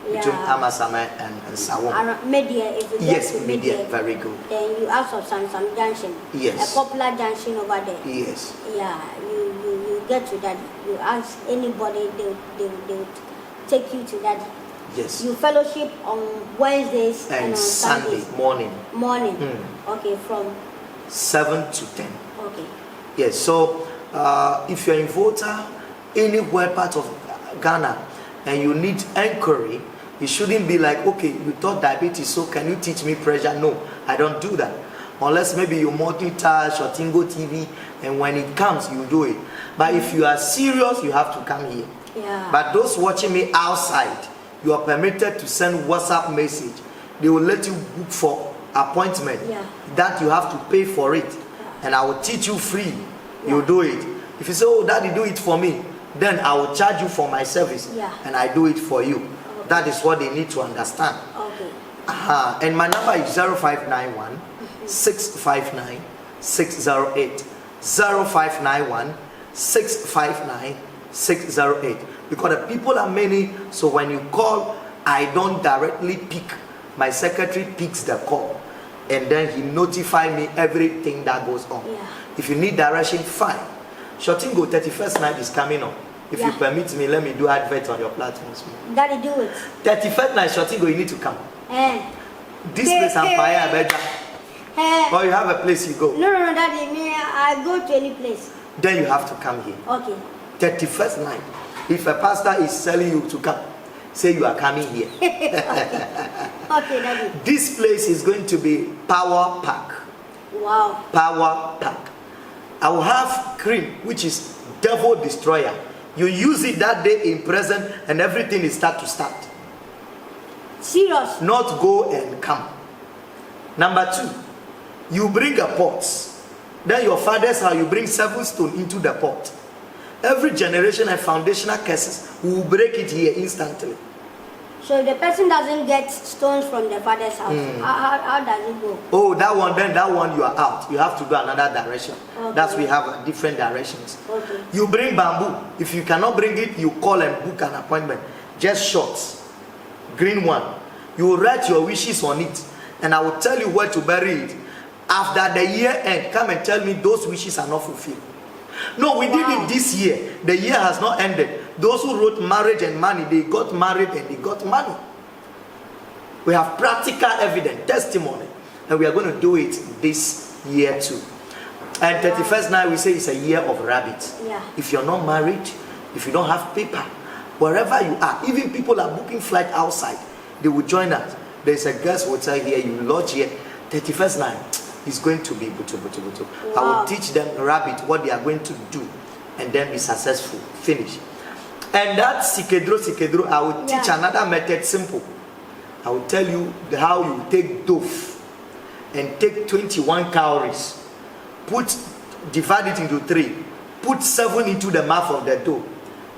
yeah. Between Amasaman and Saam. Media, if you Yes, get to Media, very good. then you ask of Saam Junction. Yes. A popular junction over there. Yes. Yeah, you get to that. You ask anybody, they'll take you to that. Yes. You fellowship on Wednesdays and on Sunday Sundays. morning. Okay, from 7 to 10. okay. Yes, so if you're in Volta, anywhere part of Ghana, and you need inquiry, it shouldn't be like, okay, you thought diabetes, so can you teach me pressure? No, I don't do that. Unless maybe you multitask or Tingo TV, and when it comes, you do it. But if you are serious, you have to come here. Yeah. But those watching me outside, you are permitted to send WhatsApp message. They will let you book for appointment. Yeah. That you have to pay for it. Yeah. And I will teach you free. You do it. If you say, oh, daddy, do it for me, then I will charge you for my service. Yeah. And I do it for you. Okay. That is what they need to understand. Okay. And my number is 0591 659 608. 0591 659 608. Because the people are many, so when you call, I don't directly pick. My secretary picks the call, and then he notify me everything that goes on. Yeah. If you need direction, fine. Shotingo 31st night is coming on. If you permit me, let me do advert on your platforms. Daddy, do it. 31st night, Shotingo, you need to come. This place, Empire, Abeja. Or you have a place you go. No, Daddy, me, I go to any place. Then you have to come here. Okay. 31st night. If a pastor is telling you to come, say you are coming here. Okay, Daddy. This place is going to be Power Pack. Wow. Power Pack. I will have cream, which is Devil Destroyer. You use it that day in present, and everything is start. Serious? Not go and come. Number 2, you bring a pot. Then your father's house, you bring 7 stones into the pot. Every generation and foundational curses, we will break it here instantly. So if the person doesn't get stones from the father's house, how does it go? Oh, that one you are out. You have to go another direction. Okay. That's we have different directions. Okay. You bring bamboo. If you cannot bring it, you call and book an appointment. Just shots. Green one. You will write your wishes on it, and I will tell you where to bury it. After the year end, come and tell me those wishes are not fulfilled. No, we did it this year. The year has not ended. Those who wrote marriage and money, they got married and they got money. We have practical evidence, testimony, and we are going to do it this year too. And 31st night, we say it's a year of rabbit. Yeah. If you're not married, if you don't have paper, wherever you are, even people are booking flight outside, they will join us. There's a guest hotel here, you lodge here. 31st night is going to be butu. Wow. I will teach them rabbit what they are going to do, and then be successful. Finish. And that sikedro, I will teach another method, simple. I will tell you how you take dove and take 21 calories, divide it into 3, put 7 into the mouth of the dove,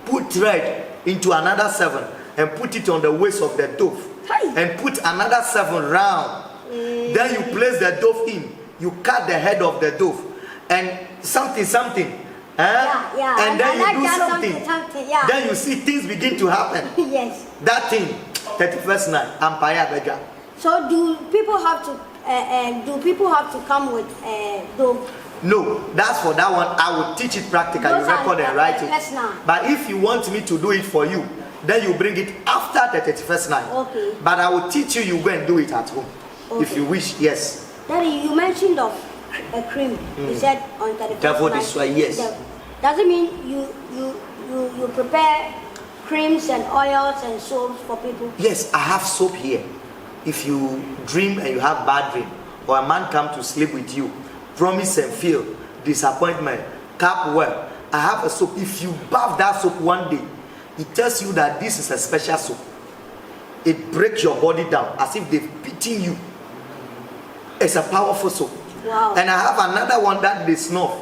put thread into another 7, and put it on the waist of the dove, and put another 7 round. Then you place the dove in, you cut the head of the dove, and something. And then you do something. Then you see things begin to happen. Yes. That thing, 31st night, Empire Bega. So do people have to come with dove? No, that's for that one. I will teach it practically, record and write it. But if you want me to do it for you, then you bring it after the 31st night. Okay. But I will teach you, you go and do it at home. Okay. If you wish, yes. Daddy, you mentioned of a cream. You said on 31st Devil night. Destroyer, yes. Does it mean you prepare creams and oils and soaps for people? Yes, I have soap here. If you dream and you have bad dream, or a man come to sleep with you, promise and fail, disappointment, cap well, I have a soap. If you bath that soap one day, it tells you that this is a special soap. It breaks your body down as if they've beaten you. It's a powerful soap. Wow. And I have another one that they snuff.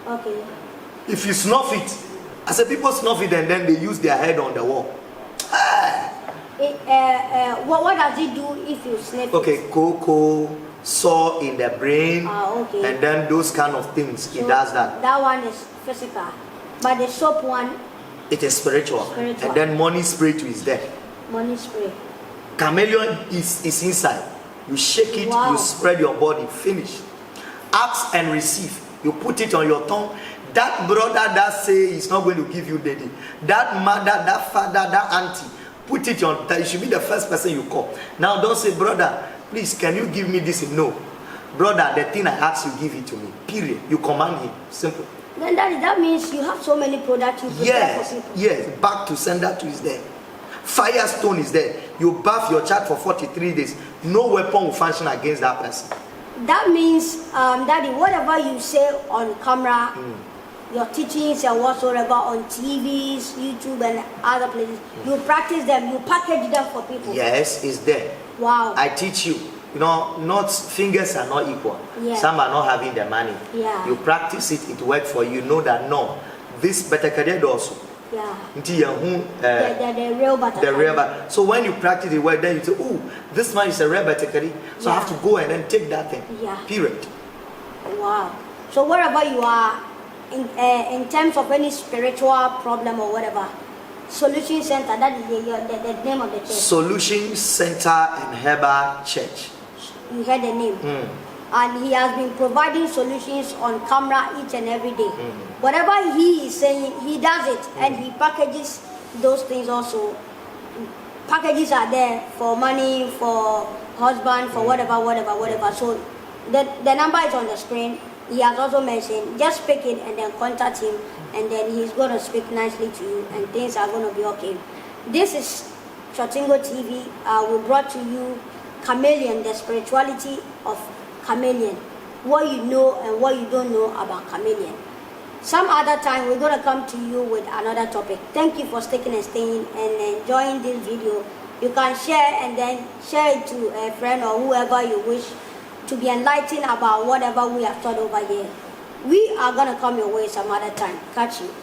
Okay. If you snuff it, I said people snuff it and then they use their head on the wall. What does it do if you sniff Okay, it? cocoa, sore in the brain, Okay. and then those kind of things. So it does that. That one is physical. But the soap one, It is spiritual. Spiritual. And then money spray too is there. money spray. Chameleon is inside. You shake it, Wow. you spread your body, finish. Ask and receive. You put it on your tongue. That brother that say he's not going to give you daddy, that mother, that father, that auntie, put it on. That should be the first person you call. Now don't say, brother, please can you give me this? No, brother, the thing I ask you, give it to me. Period. You command him. Simple. Then that means you have so many products you prepare for people. Yes. Back to sender to is there. Firestone is there. You bath your child for 43 days. No weapon will function against that person. That means, Daddy, whatever you say on camera, your teachings and whatsoever on TVs, YouTube, and other places, you practice them, you package them for people. Yes, it's there. Wow. I teach you. You know, not fingers are not equal. Yeah. Some are not having the money. Yeah. You practice it, it works for you. You know that no, this better career also. Yeah. The real butter. the real butter. So when you practice the word, then you say, oh, this man is a real butter career. So I have to go and then take that thing. Yeah. Period. Wow. So wherever you are, in terms of any spiritual problem or whatever, Solution Center, that is the name of the church. Solution Center and Herbal Church. You heard the name. And he has been providing solutions on camera each and every day. Whatever he is saying, he does it, and he packages those things also. Packages are there for money, for husband, for whatever. So the number is on the screen. He has also mentioned, just pick it and then contact him, and then he's going to speak nicely to you, and things are going to be okay. This is Shotingo TV. We brought to you Chameleon, the spirituality of Chameleon. What you know and what you don't know about Chameleon. Some other time we're going to come to you with another topic. Thank you for sticking and staying and enjoying this video. You can share and then share it to a friend or whoever you wish to be enlightened about whatever we have taught over here. We are going to come your way some other time. Catch you.